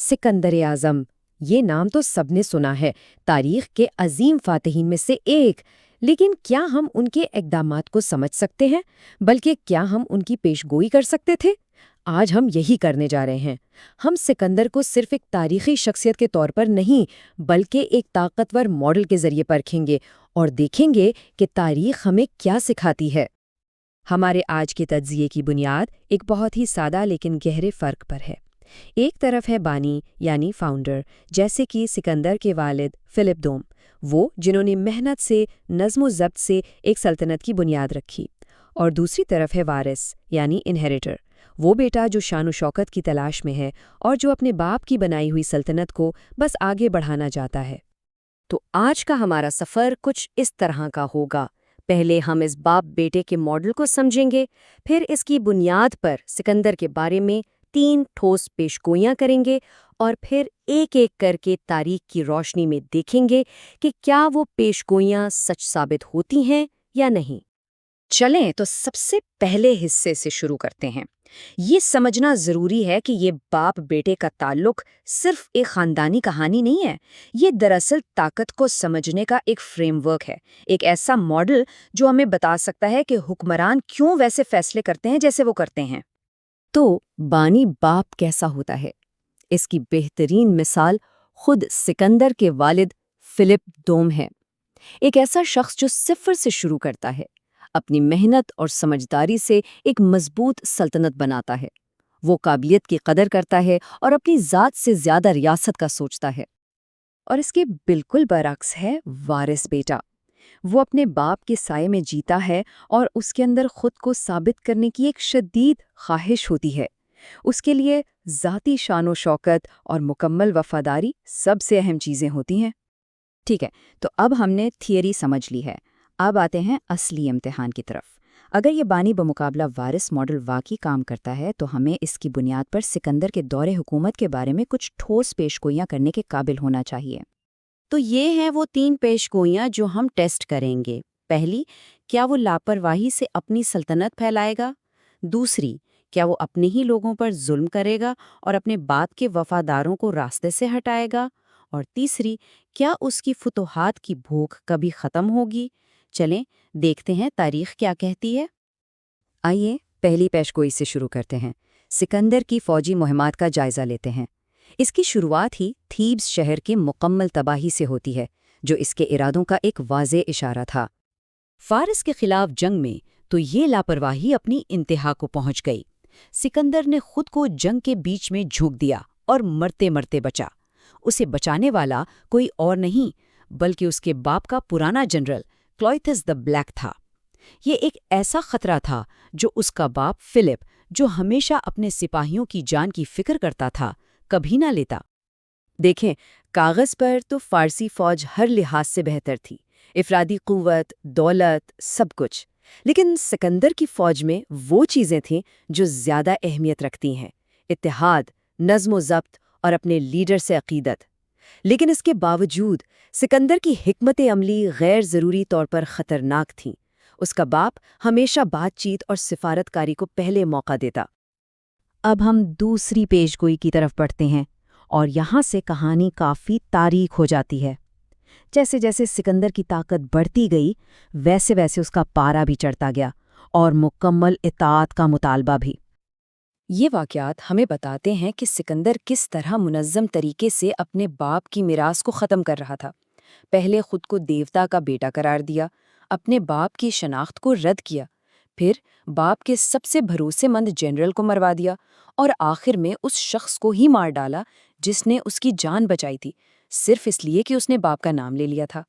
सिकंदर आज़म, ये नाम तो सबने सुना है, तारीख के अजीम फातहीन में से एक। लेकिन क्या हम उनके इक़दामात को समझ सकते हैं? बल्कि क्या हम उनकी पेशगोई कर सकते थे? आज हम यही करने जा रहे हैं। हम सिकंदर को सिर्फ एक तारीखी शख्सियत के तौर पर नहीं, बल्कि एक ताकतवर मॉडल के जरिए परखेंगे और देखेंगे कि तारीख हमें क्या सिखाती है। हमारे आज के तज्ज़िये की बुनियाद एक बहुत ही सादा लेकिन गहरे फ़र्क पर है। एक तरफ है बानी यानी फाउंडर, जैसे कि सिकंदर के वालिद फिलिप दोम, वो जिन्होंने मेहनत से, नज़्म व ज़ब्त से एक सल्तनत की बुनियाद रखी। और दूसरी तरफ है वारिस यानी इनहेरिटर, वो बेटा जो शान शौकत की तलाश में है और जो अपने बाप की बनाई हुई सल्तनत को बस आगे बढ़ाना चाहता है। तो आज का हमारा सफ़र कुछ इस तरह का होगा। पहले हम इस बाप बेटे के मॉडल को समझेंगे, फिर इसकी बुनियाद पर सिकंदर के बारे में 3 ठोस पेशगोइयां करेंगे और फिर एक एक करके तारीख की रोशनी में देखेंगे कि क्या वो पेशगोइयां सच साबित होती हैं या नहीं। चलें तो सबसे पहले हिस्से से शुरू करते हैं। ये समझना ज़रूरी है कि ये बाप बेटे का ताल्लुक सिर्फ एक ख़ानदानी कहानी नहीं है। ये दरअसल ताकत को समझने का एक फ्रेमवर्क है, एक ऐसा मॉडल जो हमें बता सकता है कि हुक्मरान क्यों वैसे फैसले करते हैं जैसे वो करते हैं। तो बानी बाप कैसा होता है? इसकी बेहतरीन मिसाल खुद सिकंदर के वालिद फिलिप दोम है। एक ऐसा शख्स जो सिफर से शुरू करता है, अपनी मेहनत और समझदारी से एक मजबूत सल्तनत बनाता है। वो काबिलियत की कदर करता है और अपनी ज़ात से ज़्यादा रियासत का सोचता है। और इसके बिल्कुल बरअक्स है वारिस बेटा। वो अपने बाप के साये में जीता है और उसके अंदर खुद को साबित करने की एक शदीद ख्वाहिश होती है। उसके लिए ज़ाती शान शौकत और मुकम्मल वफादारी सबसे अहम चीज़ें होती हैं। ठीक है, तो अब हमने थियरी समझ ली है। अब आते हैं असली इम्तिहान की तरफ। अगर ये बानी बमुकाबला वारिस मॉडल वाकई काम करता है तो हमें इसकी बुनियाद पर सिकंदर के दौरे हुकूमत के बारे में कुछ ठोस पेशगोइयां करने के काबिल होना चाहिए। तो ये हैं वो 3 पेशगोइयां जो हम टेस्ट करेंगे। पहली, क्या वो लापरवाही से अपनी सल्तनत फैलाएगा? दूसरी, क्या वो अपने ही लोगों पर जुल्म करेगा और अपने बाप के वफादारों को रास्ते से हटाएगा? और तीसरी, क्या उसकी फुतूहात की भूख कभी ख़त्म होगी? चलें देखते हैं तारीख क्या कहती है। आइए पहली पेशगोई से शुरू करते हैं। सिकंदर की फ़ौजी मुहिमात का जायज़ा लेते हैं। इसकी शुरुआत ही थीब्स शहर की मुकम्मल तबाही से होती है, जो इसके इरादों का एक वाज़ेह इशारा था। फारिस के खिलाफ जंग में तो ये लापरवाही अपनी इंतहा को पहुंच गई। सिकंदर ने खुद को जंग के बीच में झोंक दिया और मरते मरते बचा। उसे बचाने वाला कोई और नहीं बल्कि उसके बाप का पुराना जनरल क्लॉइथस द ब्लैक था। ये एक ऐसा खतरा था जो उसका बाप फिलिप, जो हमेशा अपने सिपाहियों की जान की फिक्र करता था, कभी ना लेता। देखें, कागज़ पर तो फारसी फौज हर लिहाज से बेहतर थी, इफरादी कुव्वत, दौलत, सब कुछ। लेकिन सिकंदर की फौज में वो चीज़ें थीं जो ज़्यादा अहमियत रखती हैं: इत्तेहाद, नज़्म व ज़ब्त और अपने लीडर से अक़ीदत। लेकिन इसके बावजूद सिकंदर की हिकमत अमली गैर ज़रूरी तौर पर ख़तरनाक थी। उसका बाप हमेशा बातचीत और सिफारतकारी को पहले मौका देता। अब हम दूसरी पेशगोई की तरफ बढ़ते हैं और यहाँ से कहानी काफ़ी तारीख हो जाती है। जैसे जैसे सिकंदर की ताकत बढ़ती गई, वैसे वैसे उसका पारा भी चढ़ता गया और मुकम्मल इताअत का मुतालबा भी। ये वाक़यात हमें बताते हैं कि सिकंदर किस तरह मुनज़्ज़म तरीके से अपने बाप की मिरास को ख़त्म कर रहा था। पहले खुद को देवता का बेटा करार दिया, अपने बाप की शनाख्त को रद्द किया, फिर बाप के सबसे भरोसेमंद जनरल को मरवा दिया और आखिर में उस शख्स को ही मार डाला जिसने उसकी जान बचाई थी, सिर्फ इसलिए कि उसने बाप का नाम ले लिया था।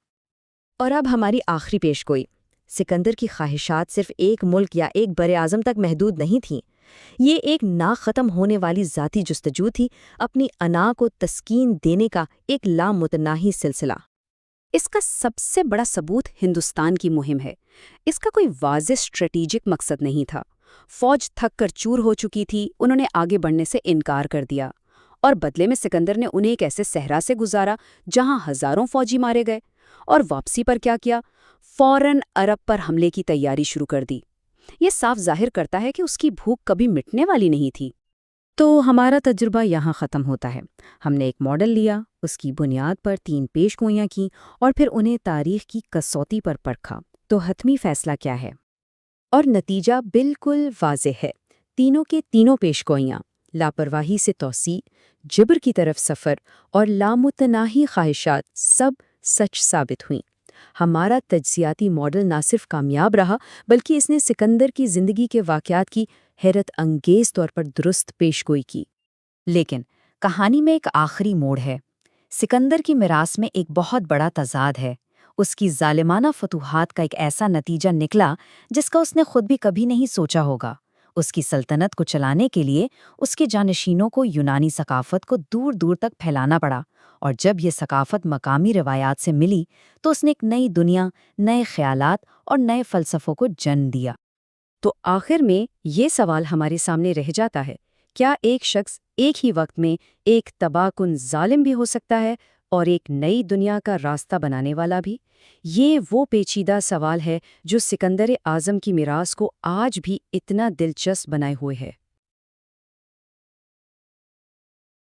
और अब हमारी आखिरी पेशगोई। सिकंदर की ख्वाहिशात सिर्फ एक मुल्क या एक बरे आज़म तक महदूद नहीं थीं। ये एक ना ख़त्म होने वाली ज़ाती जुस्तजू थी, अपनी अना को तस्कीन देने का एक लामुतनाही सिलसिला। इसका सबसे बड़ा सबूत हिंदुस्तान की मुहिम है। इसका कोई वाज़ेह स्ट्रेटेजिक मकसद नहीं था। फौज थक कर चूर हो चुकी थी, उन्होंने आगे बढ़ने से इनकार कर दिया और बदले में सिकंदर ने उन्हें एक ऐसे सहरा से गुजारा जहां हज़ारों फौजी मारे गए। और वापसी पर क्या किया? फौरन अरब पर हमले की तैयारी शुरू कर दी। ये साफ जाहिर करता है कि उसकी भूख कभी मिटने वाली नहीं थी। تو ہمارا تجربہ یہاں ختم ہوتا ہے۔ ہم نے ایک ماڈل لیا، اس کی بنیاد پر 3 پیش گوئیاں کیں اور پھر انہیں تاریخ کی کسوٹی پر پرکھا۔ تو حتمی فیصلہ کیا ہے؟ اور نتیجہ بالکل واضح ہے۔ تینوں کے تینوں پیش گوئیاں لاپرواہی سے توسیع، جبر کی طرف سفر اور لامتناہی خواہشات سب سچ ثابت ہوئیں۔ ہمارا تجزیاتی ماڈل نہ صرف کامیاب رہا بلکہ اس نے سکندر کی زندگی کے واقعات کی حیرت انگیز طور پر درست پیش گوئی کی۔ لیکن کہانی میں ایک آخری موڑ ہے۔ سکندر کی میراث میں ایک بہت بڑا تضاد ہے۔ اس کی ظالمانہ فتوحات کا ایک ایسا نتیجہ نکلا جس کا اس نے خود بھی کبھی نہیں سوچا ہوگا۔ اس کی سلطنت کو چلانے کے لیے اس کے جانشینوں کو یونانی ثقافت کو دور دور تک پھیلانا پڑا، اور جب یہ ثقافت مقامی روایات سے ملی تو اس نے ایک نئی دنیا، نئے خیالات اور نئے فلسفوں کو جنم دیا۔ تو آخر میں یہ سوال ہمارے سامنے رہ جاتا ہے، کیا ایک شخص ایک ہی وقت میں ایک تباہ کن ظالم بھی ہو سکتا ہے اور ایک نئی دنیا کا راستہ بنانے والا بھی؟ یہ وہ پیچیدہ سوال ہے جو سکندر اعظم کی میراث کو آج بھی اتنا دلچسپ بنائے ہوئے ہے۔